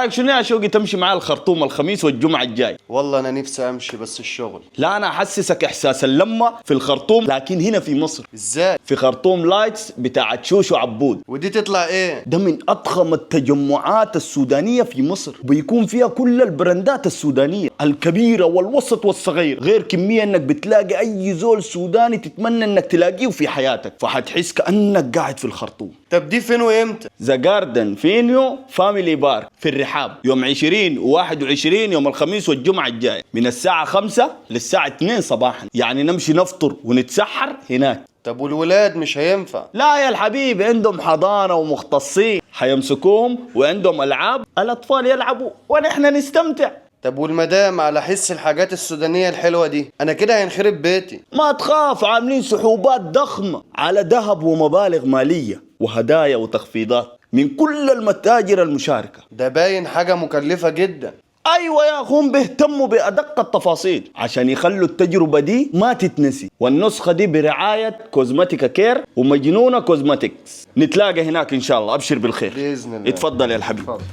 رايك شنو يا شوقي تمشي معي الخرطوم الخميس والجمعه الجاي؟ والله انا نفسي امشي بس الشغل. لا انا احسسك احساس اللمه في الخرطوم، لكن هنا في مصر ازاي؟ في خرطوم لايتس بتاعت شوشو عبود. ودي تطلع ايه؟ ده من اضخم التجمعات السودانيه في مصر، بيكون فيها كل البراندات السودانيه الكبيره والوسط والصغير، غير كميه انك بتلاقي اي زول سوداني تتمنى انك تلاقيه في حياتك، فحتحس كانك قاعد في الخرطوم. طب دي فين وامتى؟ ذا جاردن فينيو فاميلي بارك في الرحاب، يوم 20 و21 يوم الخميس والجمعة الجاي من الساعة 5 للساعة 2 صباحا، يعني نمشي نفطر ونتسحر هناك. طب والولاد مش هينفع؟ لا يا الحبيب، عندهم حضانة ومختصين حيمسكوهم، وعندهم ألعاب الأطفال يلعبوا ونحن نستمتع. طب والمدام على حس الحاجات السودانية الحلوة دي، انا كده هينخرب بيتي. ما تخاف، عاملين سحوبات ضخمة على ذهب ومبالغ مالية وهدايا وتخفيضات من كل المتاجر المشاركة. ده باين حاجة مكلفة جدا. ايوه يا اخوهم، بيهتموا بادق التفاصيل عشان يخلوا التجربه دي ما تتنسي، والنسخه دي برعايه كوزماتيكا كير ومجنونه كوزماتيكس. نتلاقى هناك ان شاء الله، ابشر بالخير. بإذن الله. اتفضل يا الحبيب. اتفضل.